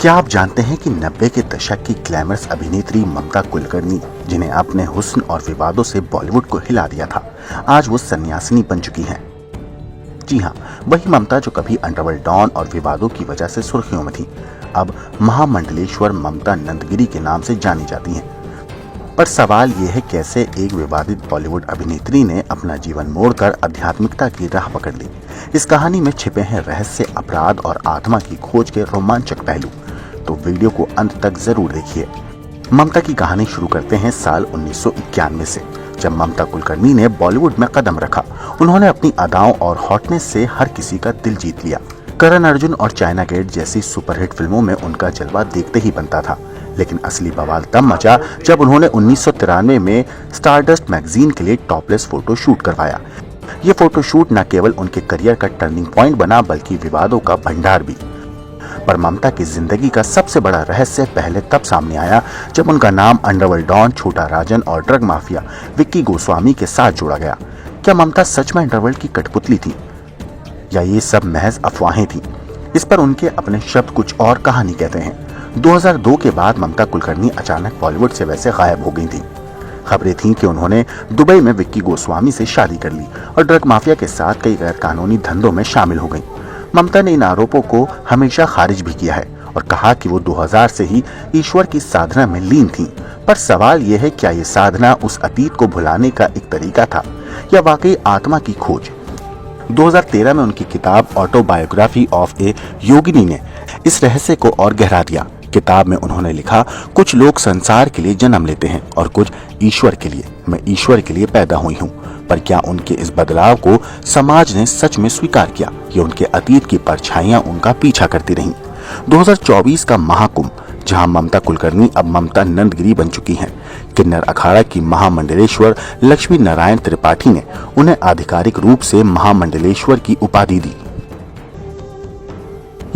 क्या आप जानते हैं कि 90 के दशक की ग्लैमरस अभिनेत्री ममता कुलकर्णी, जिन्हें अपने हुस्न और विवादों से बॉलीवुड को हिला दिया था, आज वो सन्यासिनी बन चुकी हैं। जी हाँ, वही ममता जो कभी अंडरवर्ल्ड डॉन और विवादों की वजह से सुर्खियों में थी, अब महामंडलेश्वर ममता नंदगिरी के नाम से जानी जाती हैं। पर सवाल ये है, कैसे एक विवादित बॉलीवुड अभिनेत्री ने अपना जीवन मोड़कर आध्यात्मिकता की राह पकड़ ली। इस कहानी में छिपे हैं रहस्य, अपराध और आत्मा की खोज के रोमांचक पहलू, तो वीडियो को अंत तक जरूर देखिए। ममता की कहानी शुरू करते हैं साल 1991 से, जब ममता कुलकर्णी ने बॉलीवुड में कदम रखा। उन्होंने अपनी अदाओं और हॉटनेस से हर किसी का दिल जीत लिया। करण अर्जुन और चाइना गेट जैसी सुपरहिट फिल्मों में उनका जलवा देखते ही बनता था, लेकिन असली बवाल तब मचा जब उन्होंने 1993 में स्टारडस्ट मैगजीन के लिए टॉपलेस फोटो शूट करवाया। ये फोटो शूट न केवल उनके करियर का टर्निंग पॉइंट बना, बल्कि विवादों का भंडार भी। पर ममता की जिंदगी का सबसे बड़ा रहस्य पहले तब सामने आया जब उनका नाम अंडरवर्ल्ड डॉन छोटा राजन और ड्रग माफिया विक्की गोस्वामी के साथ जोड़ा गया। क्या ममता सच में अंडरवर्ल्ड की कठपुतली थी, या ये सब महज अफवाहें थी? इस पर उनके अपने शब्द कुछ और कहानी कहते हैं। 2002 के बाद ममता कुलकर्णी अचानक बॉलीवुड से वैसे गायब हो गई थी। खबरें थीं कि उन्होंने दुबई में विक्की गोस्वामी से शादी कर ली और ड्रग माफिया के साथ कई गैर कानूनी धंधों में शामिल हो गई। ममता ने इन आरोपों को हमेशा खारिज भी किया है और कहा कि वो 2000 से ही ईश्वर की साधना में लीन थीं। पर सवाल यह है, क्या ये साधना उस अतीत को भुलाने का एक तरीका था, या वाकई आत्मा की खोज? 2013 में उनकी किताब ऑटोबायोग्राफी ऑफ ए योगिनी ने इस रहस्य को और गहरा दिया। किताब में उन्होंने लिखा, कुछ लोग संसार के लिए जन्म लेते हैं और कुछ ईश्वर के लिए। मैं ईश्वर के लिए पैदा हुई हूँ। पर क्या उनके इस बदलाव को समाज ने सच में स्वीकार किया, या उनके अतीत की परछाइयां उनका पीछा करती रहीं? 2024 का महाकुंभ, जहां ममता कुलकर्णी अब ममता नंदगिरी बन चुकी हैं। किन्नर अखाड़ा की महामंडलेश्वर लक्ष्मी नारायण त्रिपाठी ने उन्हें आधिकारिक रूप से महामंडलेश्वर की उपाधि दी।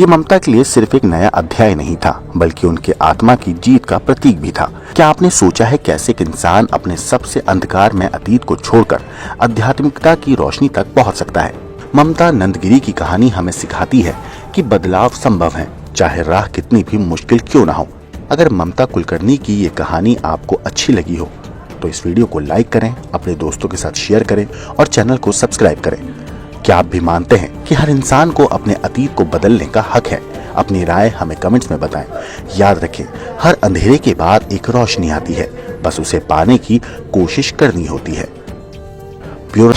ये ममता के लिए सिर्फ एक नया अध्याय नहीं था, बल्कि उनके आत्मा की जीत का प्रतीक भी था। क्या आपने सोचा है कैसे एक इंसान अपने सबसे अंधकार में अतीत को छोड़कर आध्यात्मिकता की रोशनी तक पहुंच सकता है? ममता नंदगिरी की कहानी हमें सिखाती है कि बदलाव संभव है, चाहे राह कितनी भी मुश्किल क्यों ना हो। अगर ममता कुलकर्णी की ये कहानी आपको अच्छी लगी हो तो इस वीडियो को लाइक करें, अपने दोस्तों के साथ शेयर करें और चैनल को सब्सक्राइब करें। क्या आप भी मानते हैं कि हर इंसान को अपने अतीत को बदलने का हक है? अपनी राय हमें कमेंट्स में बताएं। याद रखें, हर अंधेरे के बाद एक रोशनी आती है, बस उसे पाने की कोशिश करनी होती है। ब्यूरो